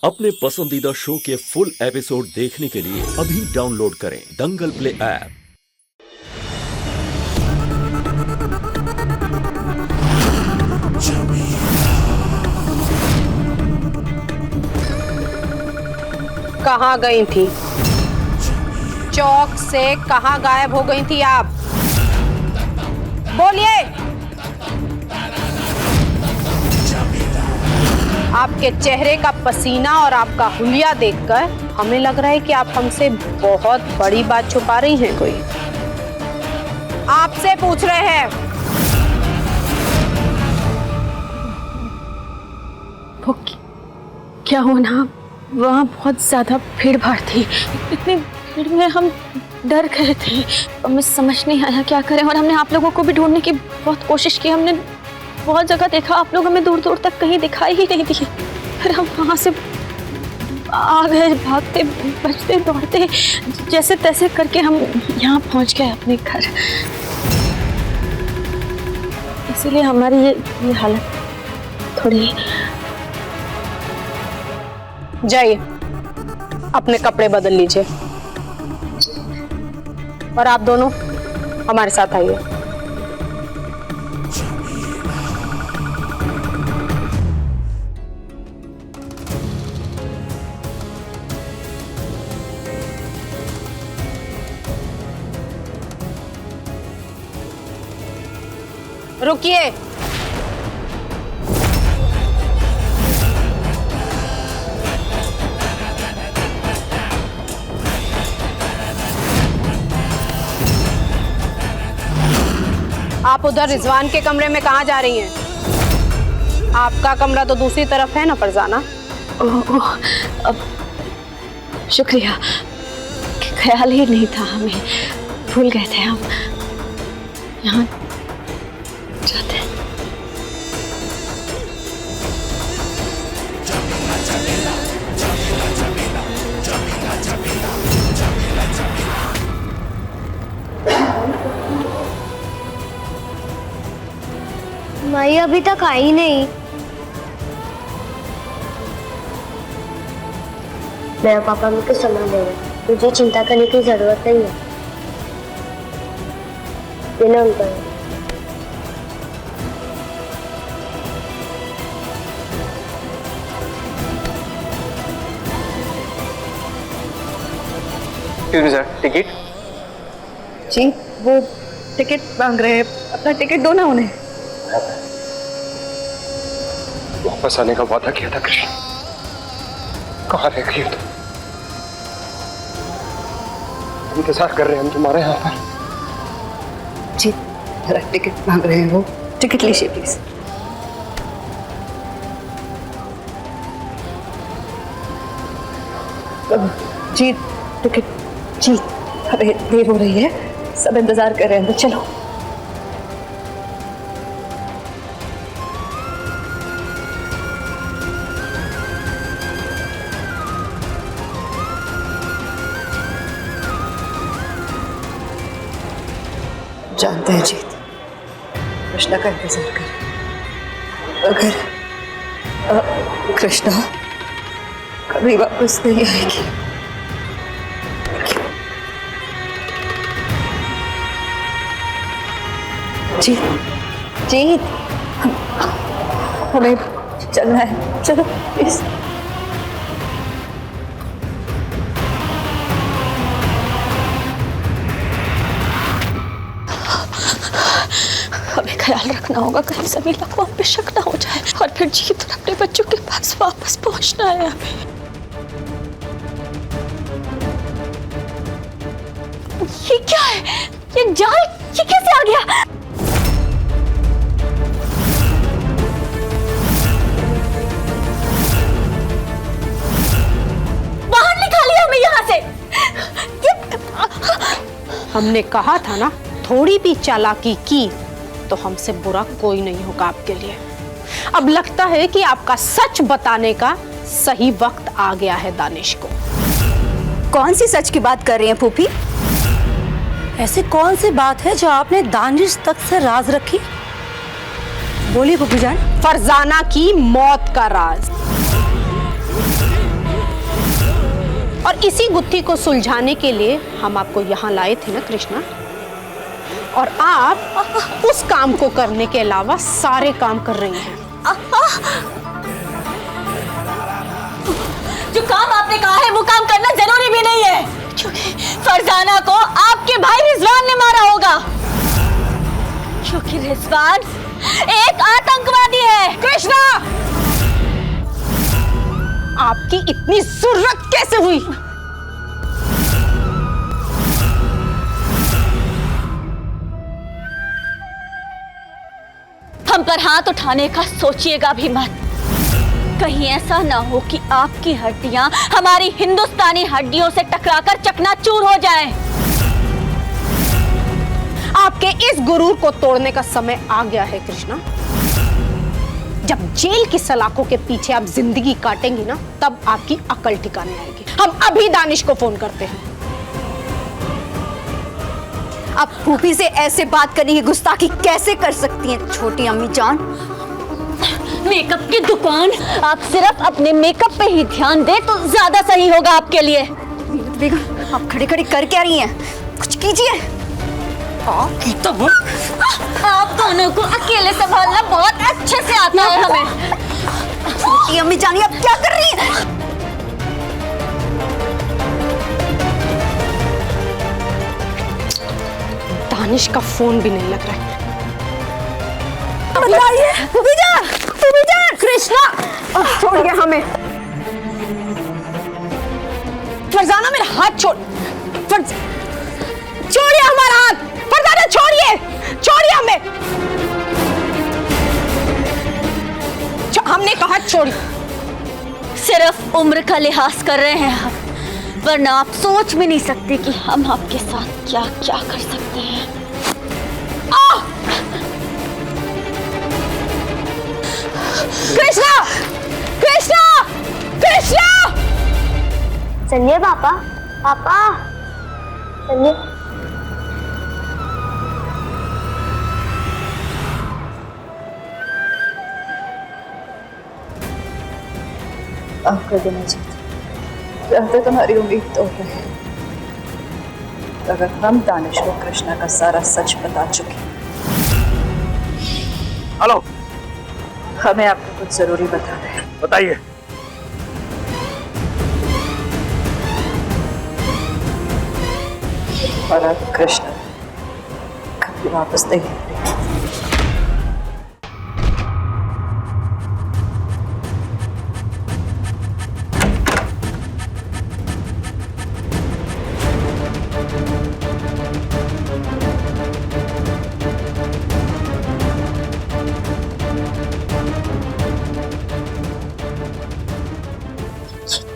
अपने पसंदीदा शो के फुल एपिसोड देखने के लिए अभी डाउनलोड करें दंगल प्ले ऐप। कहाँ गई थी? चौक से कहाँ गायब हो गई थी आप? बोलिए। आपके चेहरे का पसीना और आपका हुलिया देखकर हमें लग रहा है कि आप हमसे बहुत बड़ी बात छुपा रही हैं। कोई आपसे पूछ रहे हैं। वो क्या हुआ ना, वहाँ बहुत ज्यादा भीड़ भाड़ थी। इतनी भीड़ में हम डर गए थे, हमें समझ नहीं आया क्या करें। और हमने आप लोगों को भी ढूंढने की बहुत कोशिश की, हमने बहुत जगह देखा, आप लोग हमें दूर दूर तक कहीं दिखाई ही नहीं दिए। फिर हम वहाँ से आ गए, भागते बचते दौड़ते जैसे तैसे करके हम यहाँ पहुँच गए अपने घर। इसीलिए हमारी ये हालत थोड़ी। जाइए, अपने कपड़े बदल लीजिए और आप दोनों हमारे साथ आइए। रुकिए। आप उधर रिजवान के कमरे में कहाँ जा रही हैं? आपका कमरा तो दूसरी तरफ है ना फरजाना। अब शुक्रिया, ख्याल ही नहीं था, हमें भूल गए थे हम। यहाँ जाते हैं। माई अभी तक आई नहीं। मेरा पापा मुझे संभाल लेगा, मुझे चिंता करने की जरूरत नहीं है। बिना उनका सर टिकट जी, वो टिकट मांग रहे हैं, अपना टिकट दो ना उन्हें। वापस आने का वादा किया था कृष्ण, कहाँ रह गई हो तुम? इंतजार कर रहे हैं हम तुम्हारे यहाँ पर। जी, जरा टिकट मांग रहे हैं वो, टिकट लीजिए प्लीज। जी टिकट, जी अरे देर हो रही है, सब इंतजार कर रहे हैं, तो चलो। जानते हैं जीत, कृष्णा का इंतजार कर। अगर कृष्णा कभी वापस नहीं आएगी, जीत जीत हमें चलना है, चलो प्लीज। हमें ख्याल रखना होगा, कहीं समीला को हम पे शक ना हो जाए, और फिर जीत और अपने बच्चों के पास वापस पहुंचना है हमें। ये क्या है? ये जाल, ये कैसे आ गया? बाहर निकालिए हमें यहाँ से। हमने कहा था ना, थोड़ी भी चालाकी की तो हमसे बुरा कोई नहीं होगा आपके लिए। अब लगता है कि आपका सच बताने का सही वक्त आ गया है दानिश को। कौन सी सच की बात कर रही हैं फूफी? ऐसी कौन सी बात है जो आपने दानिश तक से राज रखी? बोलिए फूफी जान। फरजाना की मौत का राज। इसी गुत्थी को सुलझाने के लिए हम आपको यहाँ लाए थे ना कृष्णा, और आप उस काम को करने के अलावा सारे काम कर रही हैं। जो काम आपने कहा है वो काम करना जरूरी भी नहीं है, क्योंकि फरजाना को आपके भाई रिजवान ने मारा होगा, क्योंकि रिजवान एक आतंकवादी है। कृष्णा, आपकी इतनी जुर्रत कैसे हुई? हम पर हाथ उठाने का सोचिएगा भी मत। कहीं ऐसा ना हो कि आपकी हड्डियां हमारी हिंदुस्तानी हड्डियों से टकराकर चकनाचूर हो जाएं। आपके इस गुरूर को तोड़ने का समय आ गया है कृष्णा। जब जेल की सलाखों के पीछे आप जिंदगी काटेंगी ना, तब आपकी अकल ठिकाने आएगी। हम अभी दानिश को फोन करते हैं। आप फूफी से ऐसे बात करने की गुस्ताखी कैसे कर सकती हैं छोटी अम्मी जान? मेकअप की दुकान, आप सिर्फ अपने मेकअप पे ही ध्यान दे तो ज्यादा सही होगा आपके लिए। बेगम, आप खड़े खड़े कर क्या रही हैं? कुछ कीजिए। आप दोनों को अकेले संभालना बहुत अच्छे से आता है हमें। छोटी अम्मी जानिए आप क्या कर रही हैं? दानिश का फोन भी नहीं लग रहा है। बताइए फूफी जान, कृष्णा, छोड़िए हमें। फरजाना, मेरा हाथ छोड़िए हमारा हाथ। फरजाना, छोड़िए हमें। हमने कहा छोड़िए। सिर्फ उम्र का लिहाज कर रहे हैं हम, वरना आप सोच भी नहीं सकते कि हम आपके साथ क्या क्या कर सकते हैं। कृष्णा, कृष्णा, कृष्णा! चलिए पापा, पापा चलिए। माफ कर देना चाहती, रहते तुम्हारी उम्मीद तोड़ रहे हैं। अगर हम दानिश को कृष्णा का सारा सच बता चुके, हेलो, हमें आपको कुछ जरूरी बताना है। बताइए। और अब कृष्णा कभी वापस नहीं आएगी।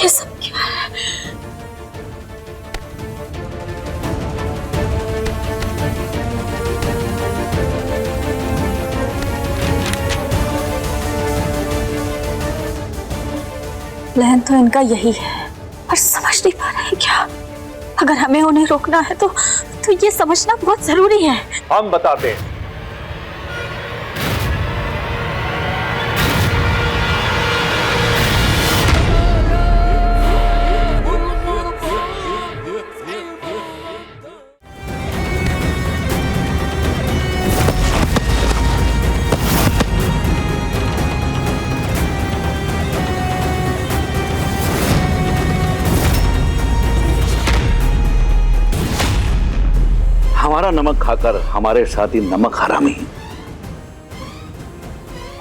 ये सब क्या है? प्लान तो इनका यही है, पर समझ नहीं पा रहे हैं क्या। अगर हमें उन्हें रोकना है तो ये समझना बहुत जरूरी है। हम बताते हैं। हमारा नमक खाकर हमारे साथी नमक हरामी।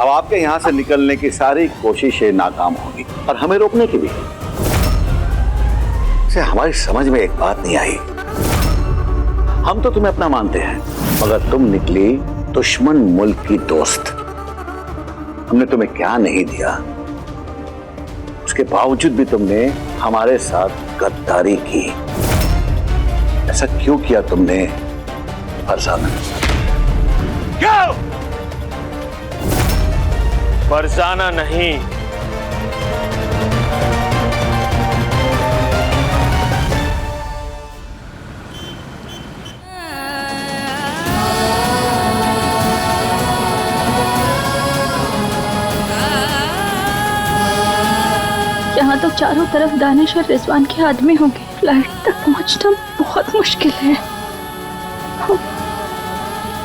अब आपके यहां से निकलने की सारी कोशिशें नाकाम होगी और हमें रोकने की भी। से हमारी समझ में एक बात नहीं आई। हम तो तुम्हें अपना मानते हैं, मगर तुम निकली दुश्मन मुल्क की दोस्त। हमने तुम्हें क्या नहीं दिया, उसके बावजूद भी तुमने हमारे साथ गद्दारी की। ऐसा क्यों किया तुमने फरजाना? क्यों? फरजाना नहीं, यहाँ यहाँ तो चारों तरफ दानिश और रिजवान के आदमी होंगे। फ्लाइट तक पहुँचना बहुत मुश्किल है।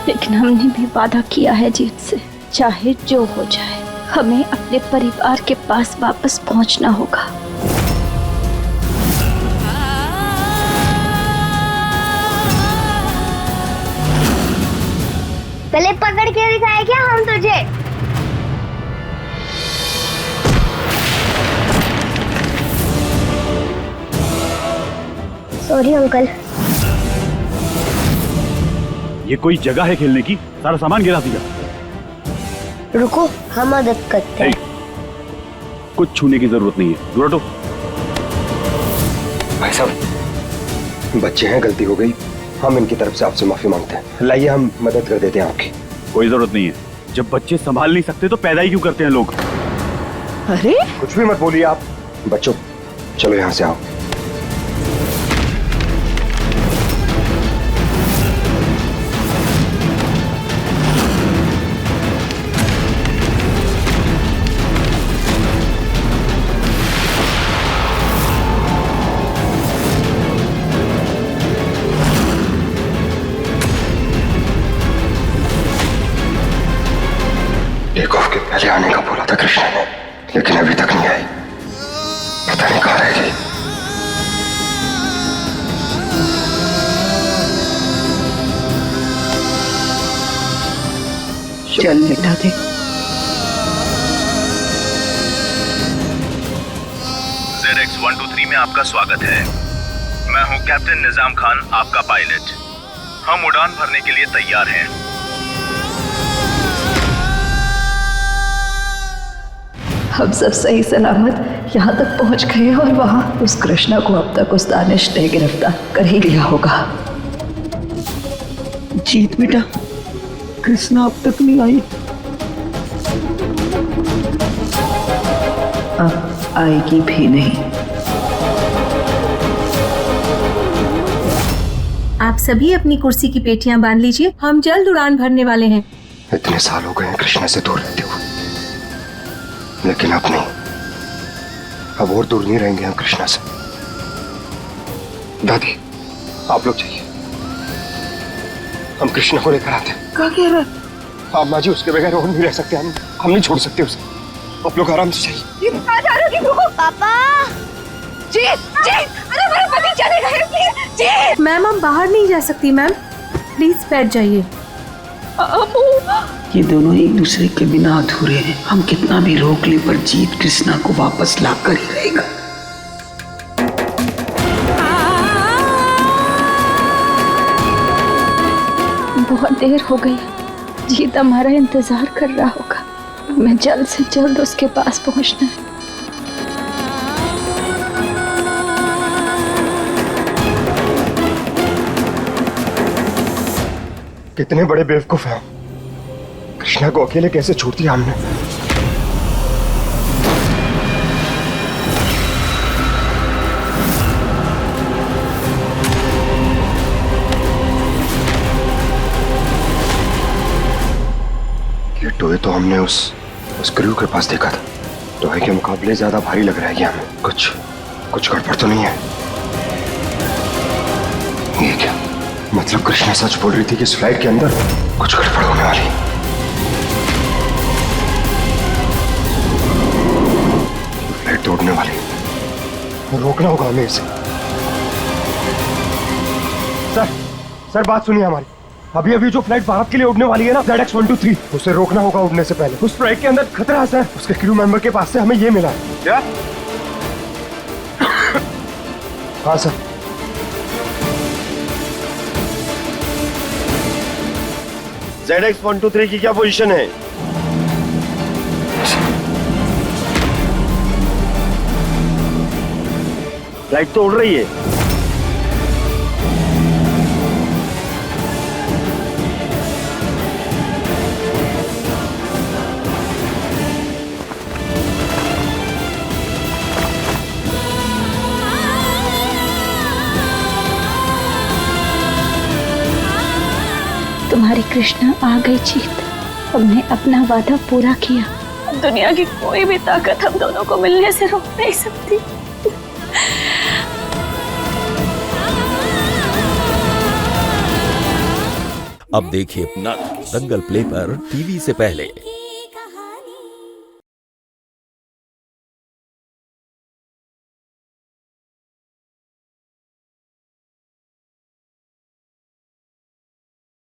लेकिन हमने भी वादा किया है जीत से, चाहे जो हो जाए हमें अपने परिवार के पास वापस पहुँचना होगा। गले पकड़ के दिखाए क्या हम तुझे? Sorry uncle. ये कोई जगह है खेलने की? सारा सामान गिरा दिया। रुको, हम मदद करते हैं। कुछ छूने की जरूरत नहीं है, दूर हटो। भाई साहब, बच्चे हैं, गलती हो गई, हम इनकी तरफ से आपसे माफी मांगते हैं। लाइए हम मदद कर देते हैं आपकी। कोई जरूरत नहीं है, जब बच्चे संभाल नहीं सकते तो पैदा ही क्यों करते हैं लोग? अरे कुछ भी मत बोलिए आप। बच्चों चलो यहाँ से आओ। टेक ऑफ के पहले आने का बोला था कृष्णा ने, लेकिन अभी तक नहीं आई। पता नहीं कहाँ रह गई। चल बेटा दे। ZX123 में आपका स्वागत है। मैं हूं कैप्टन निजाम खान, आपका पायलट। हम उड़ान भरने के लिए तैयार हैं। हम सब सही सलामत यहाँ तक पहुँच गए और वहाँ उस कृष्णा को अब तक उस दानिश ने गिरफ्तार कर ही लिया होगा। जीत बेटा, कृष्णा अब तक नहीं आई। अब आएगी भी नहीं। आप सभी अपनी कुर्सी की पेटियां बांध लीजिए, हम जल्द उड़ान भरने वाले हैं। इतने साल हो गए हैं कृष्णा से दूर रहते हुए, लेकिन अब नहीं, अब और दूर नहीं रहेंगे हम कृष्णा से। दादी आप लोग जाइए, हम कृष्णा को लेकर आते हैं। क्या कह रहा है? आप माँ जी, उसके बगैर और नहीं रह सकते हम नहीं छोड़ सकते उसे। आप लोग आराम से जाइए। पापा जीत, जीत, अरे मेरे पति चले गए, प्लीज जीत। मैम हम बाहर नहीं जा सकती मैम, प्लीज बैठ जाइए। ये दोनों एक दूसरे के बिना अधूरे हैं। हम कितना भी रोक ले पर जीत कृष्णा को वापस ला कर ही रहेगा। बहुत देर हो गई, जीत हमारा इंतजार कर रहा होगा। हमें जल्द से जल्द उसके पास पहुंचना है। कितने बड़े बेवकूफ हैं। कृष्णा को अकेले कैसे छोड़ दिया हमने। ये टोए तो हमने उस क्रू के पास देखा था। टोए के मुकाबले ज्यादा भारी लग रहा है ये हमें। कुछ गड़बड़ तो नहीं है। ये क्या मतलब? कृष्णा सच बोल रही थी कि इस फ्लाइट के अंदर कुछ गड़बड़ होने वाली है। फ्लाइट तोड़ने वाली, रोकना होगा हमें इसे। सर बात सुनिए हमारी। अभी जो फ्लाइट भारत के लिए उड़ने वाली है ना, ZX123, उसे रोकना होगा उड़ने से पहले। उस फ्लाइट के अंदर खतरा है सर। उसके क्रू मेंबर के पास से हमें ये मिला है। क्या? हाँ सर। ZX123 की क्या पोजीशन है? फ्लाइट तो उड़ रही है। तुम्हारी कृष्णा आ गई जीत। हमने अपना वादा पूरा किया दुनिया की कोई भी ताकत हम दोनों को मिलने से रोक नहीं सकती। अब देखिए नट दंगल प्ले पर टीवी से पहले।